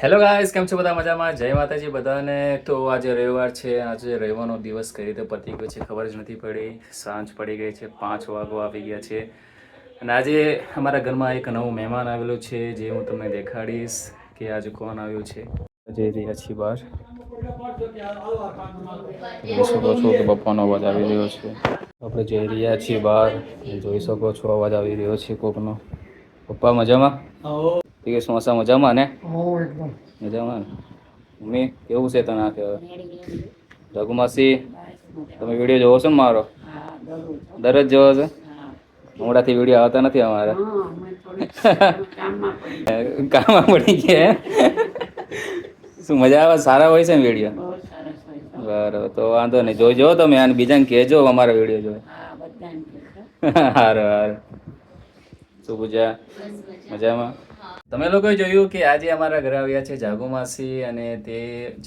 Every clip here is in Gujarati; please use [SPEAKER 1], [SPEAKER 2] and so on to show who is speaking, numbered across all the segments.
[SPEAKER 1] હેલો ગાઈસ, કેમ છો બધા? મજામાં? જય માતાજી બધાને. તો આજે રવિવાર છે. આજે રવિવારનો દિવસ કઈ રીતે પતી ગયો છે ખબર જ નથી પડી. સાંજ પડી ગઈ છે, 5 વાગવા આવી ગયા છે. અને આજે અમારા ઘરમાં એક નવું મહેમાન આવેલું છે, જે હું તમને દેખાડીશ કે આજે કોણ આવ્યું છે. જઈ રહ્યા છીએ બહાર. જોઈ શકો છો કે પપ્પાનો અવાજ આવી રહ્યો છે. આપણે જઈ રહ્યા છીએ બહાર. જોઈ શકો છો અવાજ આવી રહ્યો છે કોકનો. પપ્પા મજામાં? કે સોસા મજામાં ને? મજામાં ને? મમ્મી કેવું છે તને આ કહેવાય? રઘુમાસી તમે વિડીયો જોવો છો ને મારો? દરરોજ જોવો છો? હમણાંથી વિડીયો આવતા નથી અમારે. કામમાં પડી ગયા. શું મજા આવે? સારા હોય છે ને વિડીયો? બરાબર, તો વાંધો નહીં. જોજો તમે અને બીજાને કહેજો અમારા વિડીયો જોઈ. સારું સારું. શું પૂછ્યા? મજામાં? તમે લોકોએ જોયું કે આજે અમારા ઘરે આવ્યા છે જાગુ માસી, અને તે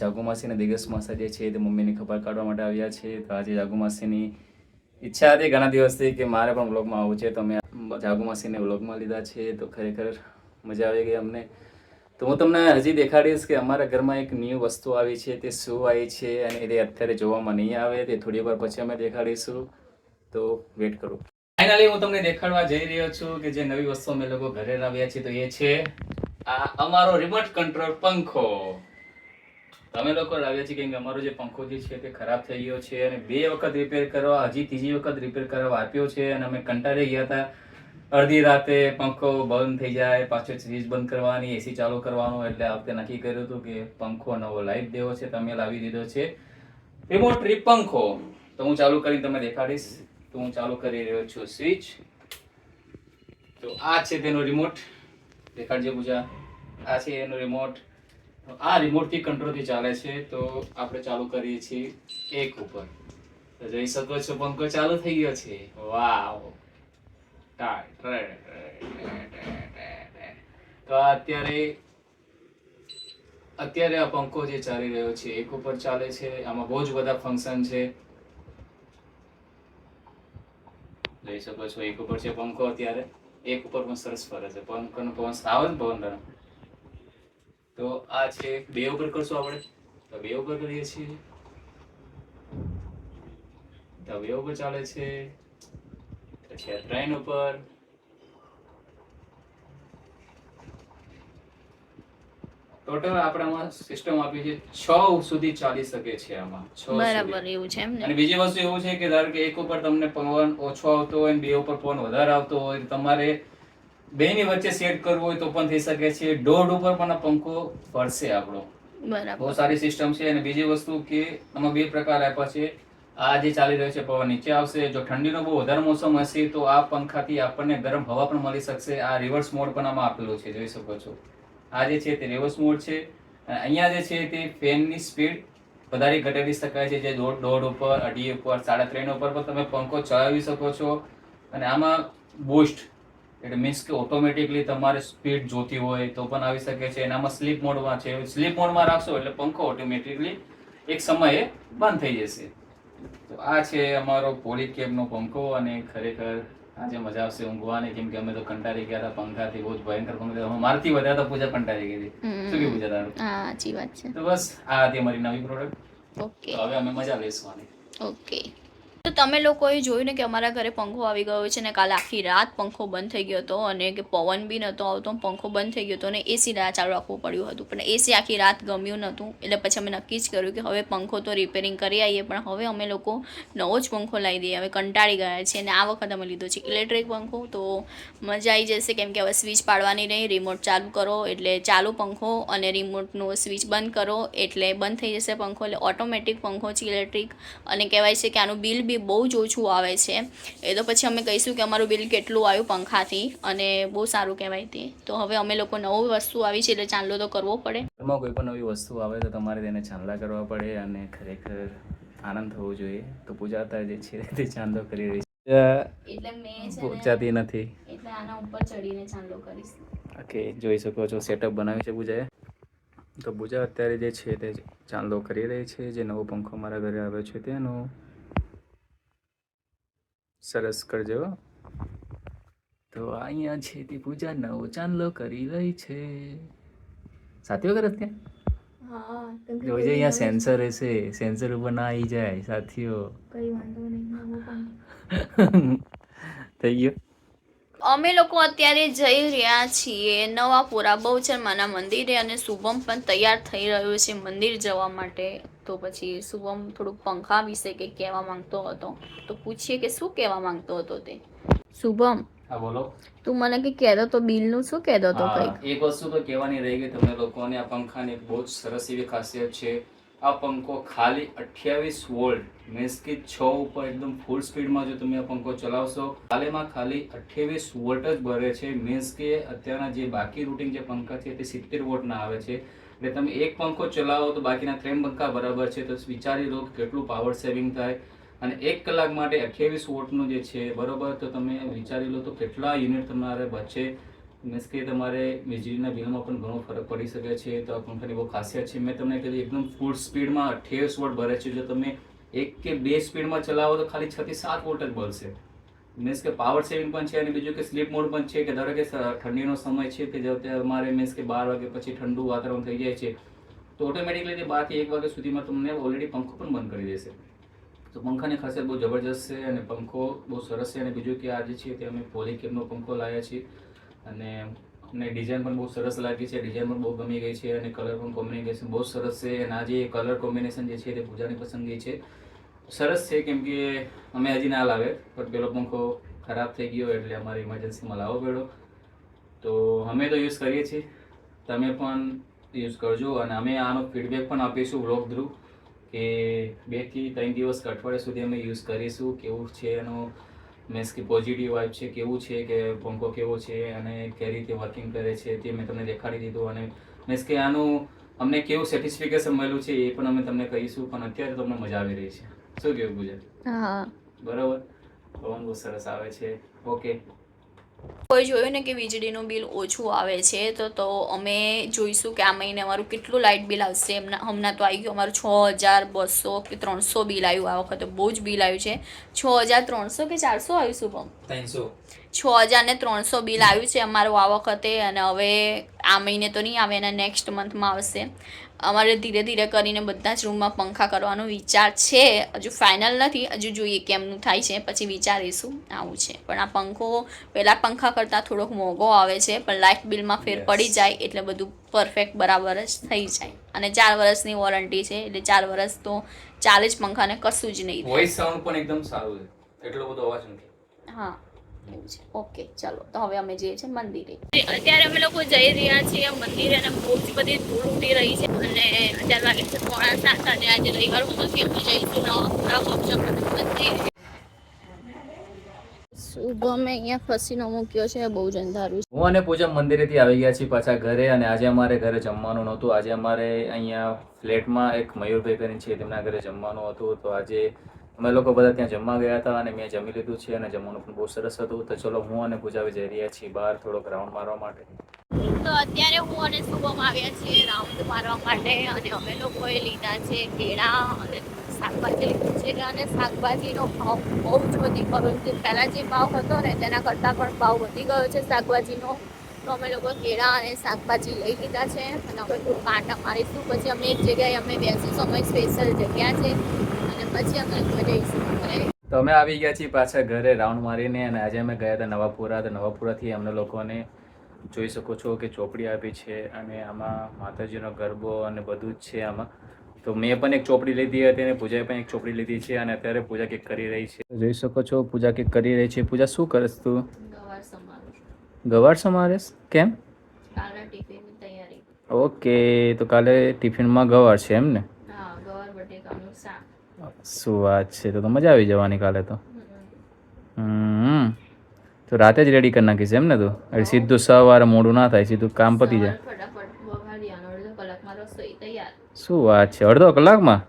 [SPEAKER 1] જાગુ માસી અને દિગસ માસા જે છે તે મમ્મીની ખબર કાઢવા માટે આવ્યા છે. તો આજે જાગુ માસીની ઈચ્છા હતી ઘણા દિવસથી કે મારે પણ વ્લોગમાં આવવું છે, તો અમે જાગુ માસીને વ્લોગમાં લીધા છે. તો ખરેખર મજા આવી ગઈ અમને. તો હું તમને હજી દેખાડીશ કે અમારા ઘરમાં એક ન્યૂ વસ્તુ આવી છે. તે શું આવી છે અને એ અત્યારે જોવામાં નહીં આવે, તે થોડી વાર પછી અમે દેખાડીશું. તો વેટ કરો. ફાઇનલી હું તમને દેખાડવા જઈ રહ્યો છું કે જે નવી વસ્તુ અમે લોકો ઘરે લાવ્યા છીએ, તો એ છે આ અમારો રિમોટ કંટ્રોલ પંખો. તમે લોકો લાવ્યા છે કેમ કે અમારો જે પંખો જે છે તે ખરાબ થઈ ગયો છે, અને 2 વખત રિપેર કરવા, હજી ત્રીજી વખત રિપેર કરવા આપ્યો છે. અને અમે કંટાળી ગયા હતા. અડધી રાતે પંખો બંધ થઈ જાય, પાછો સ્વિચ બંધ કરવાની, એસી ચાલુ કરવાનું. એટલે આ વખતે નક્કી કર્યું હતું કે પંખો નવો લાવી દેવો છે. તમે લાવી દીધો છે રિમોટ ટ્રીપ પંખો. તો હું ચાલુ કરીને તમને દેખાડીશ. તો હું ચાલુ કરી રહ્યો છું સ્વિચ. તો આ છે તેનો રિમોટ. દેખાડજે પૂજા. આ છે એનો રિમોટ. આ રિમોટ થી કંટ્રોલ થી ચાલે છે. તો આપણે ચાલુ કરીએ છીએ 1 ઉપર. તો જોઈ શકો છો પંખો ચાલુ થઈ ગયો છે. વાવ. તો અત્યારે આ પંખો જે ચાલી રહ્યો છે 1 ઉપર ચાલે છે. આમાં બહુ જ બધા ફંક્શન છે. જોઈ શકો છો 1 ઉપર છે પંખો. અત્યારે 1 ઉપર પણ સરસ ફરે છે. પવન આવે ને પવન. તો આ છે 2 ઉપર કરશું આપણે. તો 2 ઉપર કરીએ છીએ. તો 2 ઉપર ચાલે છે. પછી 3 ઉપર. ટોટલ આપણામાં સિસ્ટમ આપી છે 6 સુધી ચાલી શકે છે. આમાં 6
[SPEAKER 2] બરાબર,
[SPEAKER 1] સુધી.
[SPEAKER 2] એવું છે એમ ને?
[SPEAKER 1] અને બીજી વસ્તુ એવું છે કે ધારો કે 1 ઉપર તમને પવન ઓછો આવતો હોય અને 2 ઉપર પવન વધારે આવતો હોય, તમારે બેની વચ્ચે સેટ કરવું હોય તો પણ થઈ શકે છે. 1.5 ઉપર પણ આ પંખો ફરશે આપણો. બહુ
[SPEAKER 2] બરાબર.
[SPEAKER 1] સારી સિસ્ટમ છે. અને બીજી વસ્તુ કે આમાં 2 પ્રકાર આપ્યા છે. આ જે ચાલી રહ્યો છે પવન નીચે આવશે. જો ઠંડીનો બહુ વધારે મોસમ હશે તો આ પંખાથી આપણને ગરમ હવા પણ મળી શકશે. આ રિવર્સ મોડ પણ આમાં આપેલું છે, જોઈ શકો છો. આ જે છે તે રિવર્સ મોડ છે. અને અહીંયા જે છે તે ફેનની સ્પીડ વધારી ઘટાડી શકાય છે. જે 1.5 ઉપર, 2.5 ઉપર, 3.5 ઉપર પણ તમે પંખો ચલાવી શકો છો. અને આમાં બૂસ્ટ એટલે મીન્સ કે ઓટોમેટિકલી તમારે સ્પીડ જોતી હોય તો પણ આવી શકે છે. એનામાં સ્લીપ મોડમાં છે. સ્લીપ મોડમાં રાખશો એટલે પંખો ઓટોમેટિકલી એક સમયે બંધ થઈ જશે. તો આ છે અમારો પોલીકેબનો પંખો. અને ખરેખર આજે મજા આવશે ઊંઘવાની, કેમ કે અમે તો કંટાળી ગયા હતા પંખાથી. બહુ જ ભયંકર પંખો. મારથી વધારે તો પૂજા કંટાળી ગઈ હતી. શું કે પૂજા તારું?
[SPEAKER 2] હા, સાચી વાત છે.
[SPEAKER 1] તો બસ આ હતી અમારી નવી પ્રોડક્ટ.
[SPEAKER 2] ઓકે.
[SPEAKER 1] તો હવે અમે મજા લઈશું આની.
[SPEAKER 2] ઓકે. તો તમે લોકોએ જોયું ને કે અમારા ઘરે પંખો આવી ગયો છે, ને કાલે આખી રાત પંખો બંધ થઈ ગયો હતો, અને કે પવન બી નહોતો આવતો, પંખો બંધ થઈ ગયો હતો, અને એસી ચાલુ રાખવું પડ્યું હતું. પણ એસી આખી રાત ગમ્યું નહોતું. એટલે પછી અમે નક્કી જ કર્યું કે હવે પંખો તો રિપેરિંગ કરી આવીએ, પણ હવે અમે લોકો નવો જ પંખો લાવી દઈએ. હવે કંટાળી ગયા છીએ. અને આ વખત અમે લીધો છે ઇલેક્ટ્રિક પંખો. તો મજા આવી જશે, કેમ કે હવે સ્વિચ પાડવાની નહીં, રિમોટ ચાલુ કરો એટલે ચાલુ પંખો, અને રિમોટનો સ્વિચ બંધ કરો એટલે બંધ થઈ જશે પંખો. એટલે ઓટોમેટિક પંખો છે ઇલેક્ટ્રિક. અને કહેવાય છે કે આનું બિલ બી બહુ જ ઓછું આવે છે. એ તો પછી અમે કહીશું કે અમારું બિલ કેટલું આવ્યું પંખાથી, અને બહુ સારું કહેવાય તે. તો હવે અમે લોકો નવું વસ્તુ આવી છે એટલે ચાંદલો તો કરવો પડે.
[SPEAKER 1] એમાં કોઈ પણ નવી વસ્તુ આવે તો તમારે તેને ચાંદલા કરવા પડે, અને ખરેખર આનંદ થવો જોઈએ. તો પૂજાતા જે છે તે ચાંદલો કરી રહી છે.
[SPEAKER 2] એટલે મેં છે
[SPEAKER 1] પહોંચાતી નથી,
[SPEAKER 2] એટલે આના ઉપર ચડીને ચાંદલો કરીશ.
[SPEAKER 1] ઓકે, જોઈ શકો છો સેટઅપ બનાવ્યું છે પૂજાએ. તો પૂજા અત્યારે જે છે તે ચાંદલો કરી રહી છે. જે નવો પંખો મારા ઘરે આવ્યો છે તેનો. સરસ કરજો. તો અહીંયા છે તે પૂજા નવો ચાંદલો કરી રહી છે. સાથીઓ કરે છે
[SPEAKER 2] હા કેમ કે
[SPEAKER 1] જોજે અહીંયા સેન્સર હશે, સેન્સર ઉપર ના આવી જાય સાથીઓ.
[SPEAKER 2] કઈ વાંધો નહીં નવો પણ
[SPEAKER 1] થઈ ગયો.
[SPEAKER 2] અમે લોકો અત્યારે જઈ રહ્યા છીએ નવાપુરા બહુચરમાના મંદિરે અને શુભમ પણ તૈયાર થઈ રહ્યો છે મંદિર જવા માટે. તો પછી શુભમ થોડુંક પંખા વિશે કંઈક કહેવા માંગતો હતો, તો પૂછીએ કે શું કહેવા માંગતો હતો તે. શુભમ,
[SPEAKER 1] હા બોલો.
[SPEAKER 2] તું મને કંઈક કહેતો તો બિલનું શું કહેતો હતો
[SPEAKER 1] હા,
[SPEAKER 2] કંઈક?
[SPEAKER 1] એક વસ્તુ તો કહેવાની રહી ગઈ તમને લોકોને. આ પંખાની બહુ જ સરસ એવી ખાસિયત છે. આ પંખો ખાલી 28 વોલ્ટ મીન્સ કે 6 ઉપર એકદમ ફૂલ સ્પીડમાં જો તમે આ પંખો ચલાવશો, ખાલીમાં ખાલી 28 વોલ્ટ જ ભરે છે. મીન્સ કે અત્યારના જે બાકી રૂટિન જે પંખા છે તે 70 વોલ્ટના આવે છે. એટલે તમે એક પંખો ચલાવો તો બાકીના 3 પંખા બરાબર છે. તો વિચારી લો કે કેટલું પાવર સેવિંગ થાય. અને 1 કલાક માટે 28 વોટનું જે છે બરોબર, તો તમે વિચારી લો તો કેટલા યુનિટ તમારે બચે. મીન્સ કે તમારે વીજળીના બિલમાં પણ ઘણો ફરક પડી શકે છે. તો આ પંખાની બહુ ખાસિયત છે. મેં તમને કીધું એકદમ ફૂલ સ્પીડમાં 28 વોટ ભરે છે. જો તમે 1 કે 2 સ્પીડમાં ચલાવો તો ખાલી 6 થી 7 વોટ જ બળશે. મીન્સ કે પાવર સેવિંગ પણ છે. અને બીજું કે સ્લીપ મોડ પણ છે. કે ધારો કે ઠંડીનો સમય છે કે જો તમારે મીન્સ કે 12 વાગે પછી ઠંડુ વાતાવરણ થઈ જાય છે, તો ઓટોમેટિકલી તે 12 થી 1 વાગ્યા સુધીમાં તમને ઓલરેડી પંખો પણ બંધ કરી દેશે. તો પંખાની ખાસિયત બહુ જબરજસ્ત છે અને પંખો બહુ સરસ છે. અને બીજું કે આજે છે તે અમે પોલીકેબનો પંખો લાવ્યા છીએ અને અમને ડિઝાઇન પણ બહુ સરસ લાગી છે. ડિઝાઇન પણ બહુ ગમી ગઈ છે અને કલર પણ કોમ્બિનેશન બહુ સરસ છે. અને આ જે કલર કોમ્બિનેશન જે છે તે પૂજાની પસંદગી છે. સરસ છે કેમ કે અમે હજી ના લાવે, પણ પેલો પંખો ખરાબ થઈ ગયો એટલે અમારે ઇમરજન્સીમાં લાવવો પડ્યો. તો અમે તો યુઝ કરીએ છીએ, તમે પણ યુઝ કરજો. અને અમે આનો ફીડબેક પણ આપીશું વ્લોગ થ્રુ કે 2 થી 3 દિવસ કે અઠવાડિયા સુધી અમે યુઝ કરીશું. કેવું છે એનો મીન્સ કે પોઝિટિવ વાઇબ છે, કેવું છે કે પંખો કેવો છે અને કઈ રીતે વર્કિંગ કરે છે તે મેં તમને દેખાડી દીધું. અને મીન્સ કે આનું અમને કેવું સેટિસ્ફિકેશન મળ્યું છે એ પણ અમે તમને કહીશું. પણ અત્યારે તમને મજા આવી રહી છે. શું કેવું પૂજા?
[SPEAKER 2] હા
[SPEAKER 1] બરાબર, પવન બહુ સરસ આવે છે. ઓકે.
[SPEAKER 2] કોઈ જોયું ને કે વીજળીનું બિલ ઓછું આવે છે, તો અમે જોઈશું કે આ મહિને અમારું કેટલું લાઇટ બિલ આવશે. હમણાં તો આવી ગયું અમારું 6200 કે 300 બિલ આવ્યું. આ વખતે બહુ જ બિલ આવ્યું છે. 6300 કે 400 આવ્યું શુભમ? 6300 બિલ આવ્યું છે અમારું આ વખતે. અને હવે આ મહિને તો નહીં આવે, એના નેક્સ્ટ મંથમાં આવશે. અમારે ધીરે ધીરે કરીને બધા જ રૂમમાં પંખા કરવાનો વિચાર છે. હજુ ફાઇનલ નથી, હજુ જોઈએ કેમનું થાય છે પછી વિચારીશું. આવું છે. પણ આ પંખો પહેલાં પંખા કરતાં થોડોક મોંઘો આવે છે, પણ લાઇટ બિલમાં ફેર પડી જાય એટલે બધું પરફેક્ટ બરાબર જ થઈ જાય. અને 4 વર્ષની વોરંટી છે એટલે 4 વર્ષ તો ચાલે જ પંખાને, કશું જ નહીં.
[SPEAKER 1] વોઇસ સાઉન્ડ પણ એકદમ સારું છે, એટલો બધો અવાજ નથી. હા
[SPEAKER 2] એવું છે. ઓકે ચાલો, તો હવે અમે જઈએ છીએ મંદિરે. અત્યારે અમે લોકો જઈ રહ્યા છીએ મંદિરે અને બહુ જ બધી ધૂળ ઉડી રહી છે. અને અત્યારે વાગે છે 6:30 અને આજે રવિવાર હોવાથી અમે જઈશું નવાપુરા મંદિરે. શુભમે અહીંયા ફસીનો મૂક્યો છે, બહુ જ અંધારું છે.
[SPEAKER 1] હું અને પૂજા મંદિરેથી આવી ગયા છીએ પાછા ઘરે. અને આજે અમારે ઘરે જમવાનું નહોતું. આજે અમારે અહીંયા ફ્લેટમાં એક મયુરભાઈ કરીને છે તેમના ઘરે જમવાનું હતું. તો આજે અમે લોકો બધા ત્યાં જમવા ગયા હતા અને મેં જમી લીધું છે અને જમવાનું પણ બહુ સરસ હતું. તો ચલો હું અને પૂજા જઈ રહ્યા છીએ બહાર થોડોક રાઉન્ડ મારવા માટે.
[SPEAKER 2] તો અત્યારે હું અને શુભમ આવ્યા છીએ રાઉન્ડ મારવા માટે. અને અમે લોકોએ લીધા છે કેળા અને શાકભાજી લીધું છે. અને શાકભાજીનો ભાવ બહુ જ વધી ગયો છે. પહેલાં જે ભાવ હતો ને તેના કરતાં પણ ભાવ વધી ગયો છે શાકભાજીનો. તો અમે લોકો કેળા અને શાકભાજી લઈ લીધા છે અને હવે થોડું આટા મારીશું. પછી અમે એક જગ્યાએ અમે બેસીશું. અમારી સ્પેશિયલ જગ્યા છે અને પછી અમે લોકો જઈશું.
[SPEAKER 1] તો અમે આવી ગયા છીએ પાછા ઘરે રાઉન્ડ મારીને. અને આજે અમે ગયા હતા નવાપુરા. તો નવાપુરાથી અમને લોકોને જોઈ શકો છો કે ચોપડી આપી છે અને આમાં માતાજીનો ગરબો અને બધું જ છે આમાં. તો મેં પણ એક ચોપડી લીધી હતી અને પૂજાએ પણ એક ચોપડી લીધી છે. અને અત્યારે પૂજા કંઈક કરી રહી છે, જોઈ શકો છો પૂજા કંઈક કરી રહી છે. પૂજા શું કરસ તું?
[SPEAKER 2] ગવાર સમારું છું.
[SPEAKER 1] ગવાર સમારેશ? કેમ?
[SPEAKER 2] કાલે ટિફિનની તૈયારી.
[SPEAKER 1] ઓકે, તો કાલે ટિફિનમાં ગવાર છે એમ ને?
[SPEAKER 2] હા, ગવાર બટેકાનું શાક.
[SPEAKER 1] શું વાત છે, તો મજા આવી જવાની કાલે તો. તો રાતે જ રેડી કરી નાખીશ એમ ને તું? એટલે સીધું સવારે મોડું ના થાય, સીધું કામ પતી જાય.
[SPEAKER 2] ફટાફટ વઘારી દેવાનું, અડધો કલાકમાં રસોઈ તૈયાર.
[SPEAKER 1] શું વાત છે, અડધો કલાકમાં?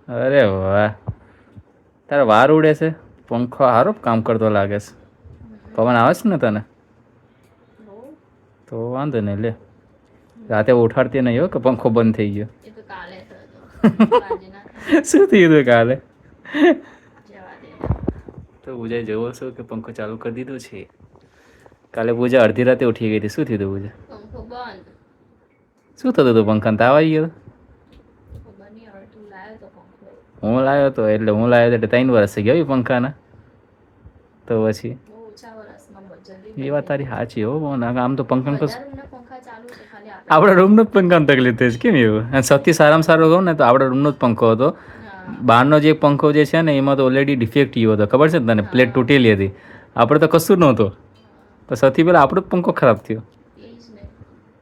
[SPEAKER 1] અરે વાહ, તારે વાર ઉડે છે. પંખો સારો કામ કરતો લાગે છે. પવન આવે છે ને તને? તો વાંધો નહીં, લે રાતે ઉઠાડતી નહીં હો કે પંખો બંધ થઈ ગયો.
[SPEAKER 2] એ તો કાલે
[SPEAKER 1] શું થયું હતું કાલે? તો પૂજા જોવો છો કે પંખો ચાલુ કરી દીધો છે. કાલે પૂજા અડધી રાતે ઉઠી ગઈ હતી. શું થયું હતું પૂજા?
[SPEAKER 2] પંખો બંધ.
[SPEAKER 1] શું થતું હતું પંખાને? તાવ આવી ગયો? હું લાવ્યો હતો એટલે 3 વર્ષ થઈ ગયા પંખાના. તો પછી એ વાત તારી સાચી હો. આમ તો પંખા આપણા રૂમનો જ પંખાની તકલીફ થઈ છે. કેમ એવું? અને સૌથી સારામાં સારો કહું ને તો આપણા રૂમનો જ પંખો હતો. બહારનો જે પંખો જે છે ને એમાં તો ઓલરેડી ડિફેક્ટિવ હતો, ખબર છે ને તને? પ્લેટ તૂટેલી હતી. આપણે તો કશું જ નહોતું. તો સૌથી પહેલાં આપણો જ પંખો ખરાબ થયો.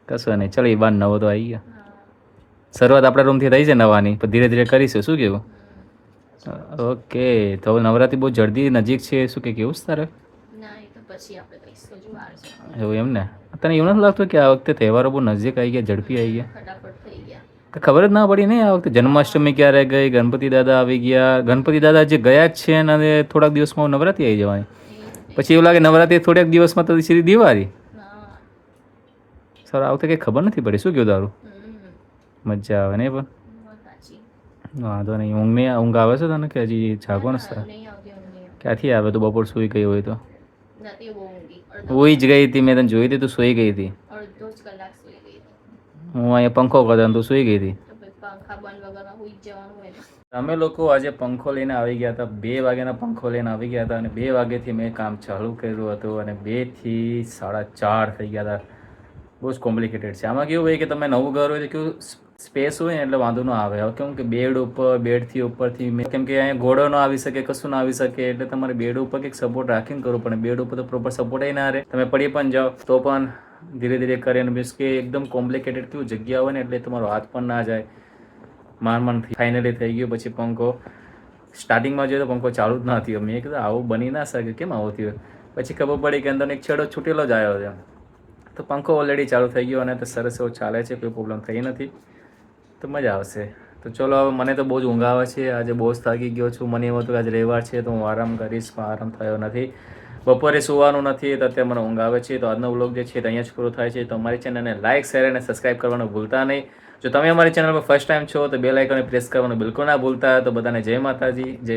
[SPEAKER 1] કશું નહીં, ચાલો એ બાર નવો તો આવી ગયો. શરૂઆત આપણા રૂમથી થઈ છે નવાની, પણ ધીરે ધીરે કરીશું. શું કેવું? ઓકે, તો હવે નવરાત્રી બહુ જલ્દી નજીક છે. શું કે કેવું છે તારે? એવું એમ ને? તને એવું નથી લાગતું કે આ વખતે તહેવારો બહુ નજીક આવી ગયા, ઝડપી આવી ગયા? ખબર જ ના પડી નહીં આ વખતે જન્માષ્ટમી ક્યારે ગઈ, ગણપતિ દાદા આવી ગયા. ગણપતિ દાદા જે ગયા જ છે અને થોડાક દિવસમાં નવરાત્રી આવી જવાની. પછી એવું લાગે નવરાત્રી થોડાક દિવસમાં તો સીધી દિવાળી. સર આ વખતે કંઈ ખબર નથી પડી. શું કહ્યું તારું? મજા આવે નહીં? પણ વાંધો નહીં. ઊંઘ આવે છે તને કે હજી જાગવાનું છે? ક્યાંથી આવે? તો બપોર સૂઈ ગઈ હોય તો? સૂઈ જ ગઈ હતી, મેં તને જોઈ હતી, તું સૂઈ ગઈ હતી. હું અહીંયા પંખો કરતો તું સૂઈ ગઈ હતી. અમે લોકો આજે પંખો લઈને આવી ગયા હતા. 2 વાગ્યાના પંખો લઈને આવી ગયા હતા અને 2 વાગ્યાથી મેં કામ ચાલુ કર્યું હતું અને 2 થી 4:30 થઈ ગયા હતા. બહુ જ કોમ્પ્લિકેટેડ છે. આમાં કેવું હોય કે તમે નવું ઘર હોય તો કેવું સ્પેસ હોય ને એટલે વાંધો ન આવે. હવે કેમ કે બેડથી ઉપરથી કેમ કે અહીંયા ઘોડો ન આવી શકે, કશું ના આવી શકે, એટલે તમારે બેડ ઉપર કંઈક સપોર્ટ રાખીને કરવું પડે. બેડ ઉપર તો પ્રોપર સપોર્ટ ના રહે. તમે પડી પણ જાઓ તો પણ ધીરે ધીરે કરીને, મીન્સ કે એકદમ કોમ્પ્લિકેટેડ કેવું જગ્યા હોય ને એટલે તમારો હાથ પણ ના જાય. માંડ ફાઇનલી થઈ ગયું. પછી પંખો સ્ટાર્ટિંગમાં જોઈએ તો પંખો ચાલુ જ ના થયો. મેં કીધું આવું બની ના શકે, કેમ આવું થયું? પછી ખબર પડી કે અંદરનો એક છેડો છૂટેલો જ આવ્યો છે. તો પંખો ઓલરેડી ચાલુ થઈ ગયો અને તો સરસ એવો ચાલે છે, કોઈ પ્રોબ્લેમ થઈ નથી. તો મજા આવશે. તો ચલો, હવે મને તો બહુ જ ઊંઘ આવે છે. આજે બહુ જ થાકી ગયો છું. મને એવું હતું કે આજે રવિવાર છે તો હું આરામ કરીશ, પણ આરામ થયો નથી. બપોરે સુવાનું નથી તો અત્યારે મને ઊંઘ આવે છે. તો આજનો વ્લોગ જે છે તો અહીંયા જ પૂરો થાય છે. તો અમારી ચેનલને લાઇક, શેર અને સબસ્ક્રાઈબ કરવાનું ભૂલતા નહીં. જો તમે અમારી ચેનલ પર ફર્સ્ટ ટાઈમ છો તો બેલ આઇકોને પ્રેસ કરવાનું બિલકુલ ના ભૂલતા. તો બધાને જય માતાજી, જય